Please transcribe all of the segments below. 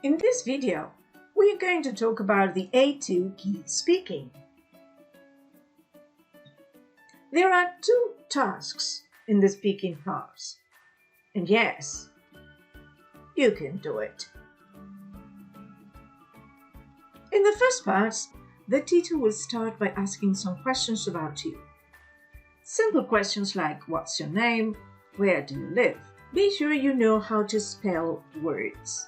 In this video, we are going to talk about the A2 key speaking. There are two tasks in the speaking parts, and yes, you can do it. In the first part, the teacher will start by asking some questions about you. Simple questions like what's your name, where do you live? Be sure you know how to spell words.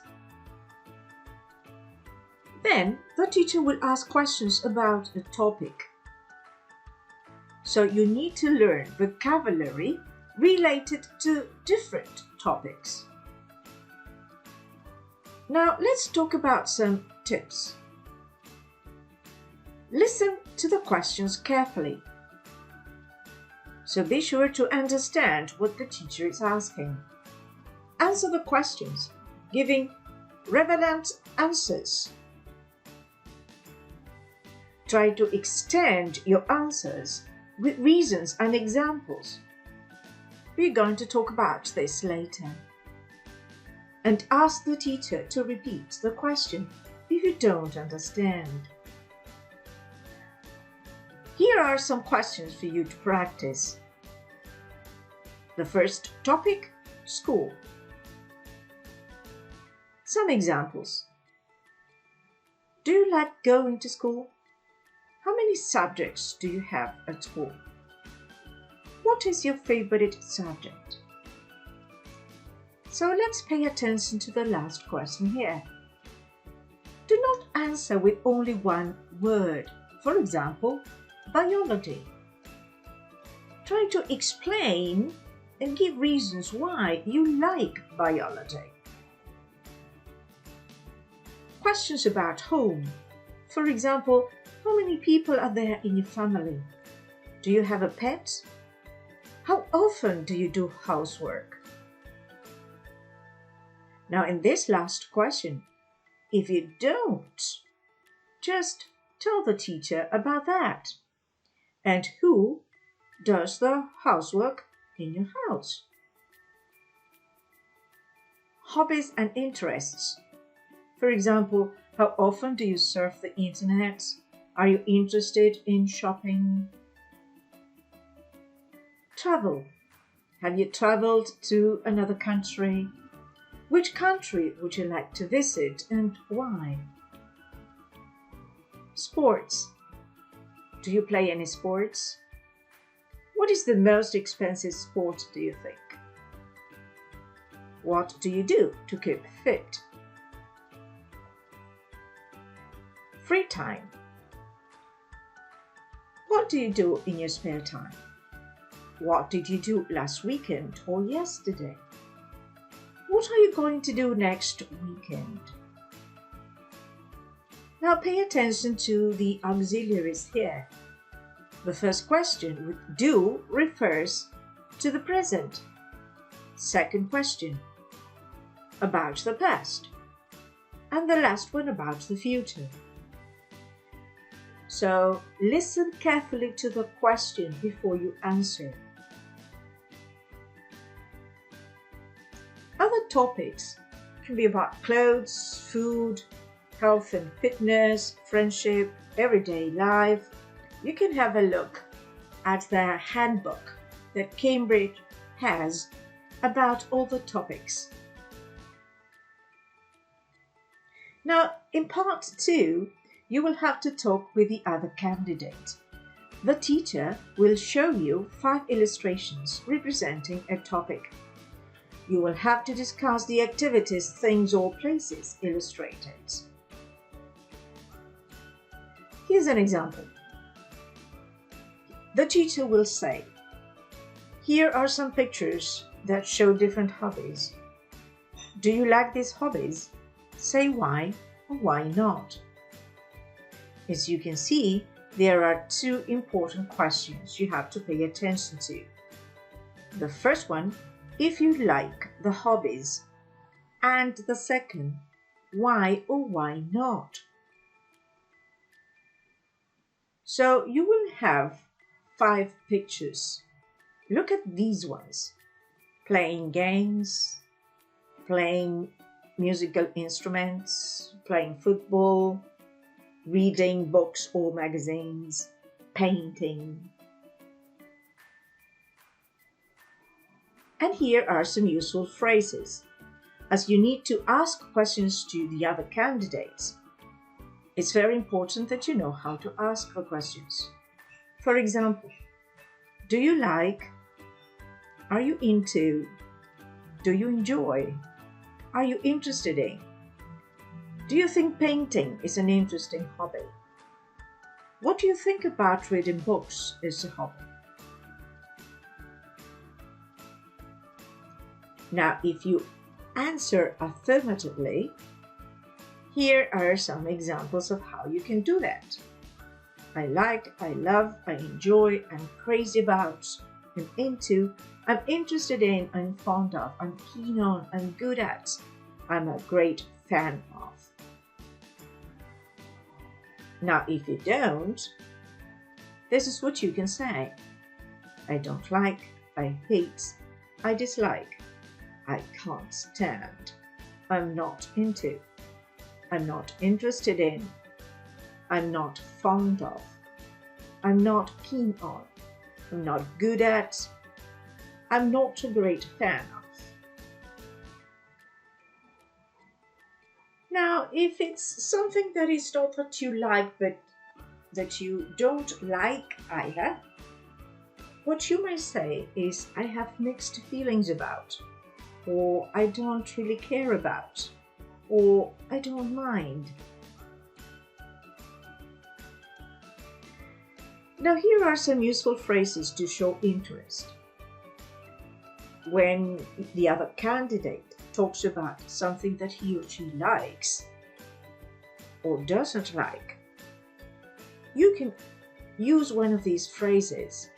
Then the teacher will ask questions about a topic. So you need to learn vocabulary related to different topics. Now let's talk about some tips. Listen to the questions carefully. So be sure to understand what the teacher is asking. Answer the questions, giving relevant answers. Try to extend your answers with reasons and examples. We're going to talk about this later. And ask the teacher to repeat the question if you don't understand. Here are some questions for you to practice. The first topic, school. Some examples. Do you like going to school? How many subjects do you have at school? What is your favorite subject? So let's pay attention to the last question here. Do not answer with only one word. For example, biology. Try to explain and give reasons why you like biology. Questions about home. For example, how many people are there in your family? Do you have a pet? How often do you do housework? Now, in this last question, if you don't, just tell the teacher about that. And who does the housework in your house? Hobbies and interests. For example, how often do you surf the internet? Are you interested in shopping? Travel. Have you traveled to another country? Which country would you like to visit and why? Sports. Do you play any sports? What is the most expensive sport, do you think? What do you do to keep fit? Free time. What do you do in your spare time? What did you do last weekend or yesterday? What are you going to do next weekend? Now pay attention to the auxiliaries here. The first question with do refers to the present. Second question, about the past. And the last one about the future. So listen carefully to the question before you answer. Other topics can be about clothes, food, health and fitness, friendship, everyday life. You can have a look at the handbook that Cambridge has about all the topics. Now, in part 2, you will have to talk with the other candidate. The teacher will show you 5 illustrations representing a topic. You will have to discuss the activities, things or places illustrated. Here's an example. The teacher will say, here are some pictures that show different hobbies. Do you like these hobbies? Say why or why not. As you can see, there are 2 important questions you have to pay attention to. The first one, if you like the hobbies, and the second, why or why not. So you will have 5 pictures. Look at these ones. Playing games, playing musical instruments, playing football, reading books or magazines, painting. And here are some useful phrases, as you need to ask questions to the other candidates. It's very important that you know how to ask for questions. For example, do you like? Are you into? Do you enjoy? Are you interested in? Do you think painting is an interesting hobby? What do you think about reading books as a hobby? Now, if you answer affirmatively, here are some examples of how you can do that. I like, I love, I enjoy, I'm crazy about, I'm into, I'm interested in, I'm fond of, I'm keen on, I'm good at, I'm a great fan of. Now, if you don't, this is what you can say. I don't like, I hate, I dislike, I can't stand, I'm not into, I'm not interested in, I'm not fond of, I'm not keen on, I'm not good at, I'm not a great fan of. Now, if it's something that is not that you like but that you don't like either, what you may say is, I have mixed feelings about, or I don't really care about, or I don't mind. Now, here are some useful phrases to show interest. When the other candidate talks about something that he or she likes or doesn't like, you can use one of these phrases.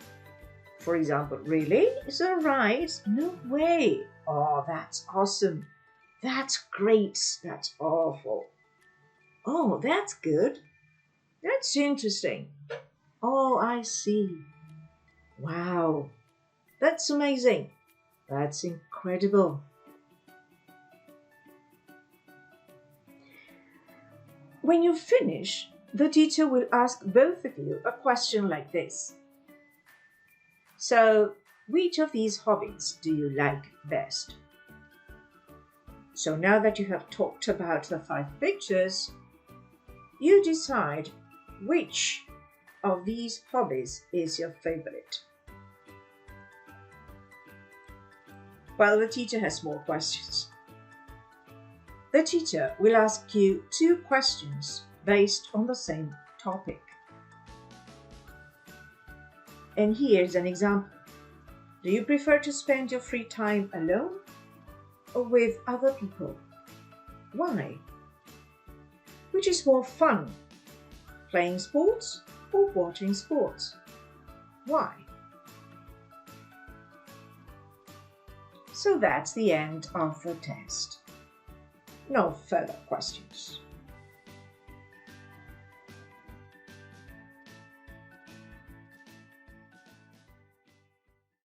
For example, really? Is that right? No way. Oh, that's awesome. That's great. That's awful. Oh, that's good. That's interesting. Oh, I see. Wow. That's amazing. That's incredible. When you finish, the teacher will ask both of you a question like this. So, which of these hobbies do you like best? So now that you have talked about the 5 pictures, you decide which of these hobbies is your favorite. Well, the teacher has more questions. The teacher will ask you 2 questions based on the same topic. And here's an example. Do you prefer to spend your free time alone or with other people? Why? Which is more fun, playing sports or watching sports? Why? So that's the end of the test. No further questions.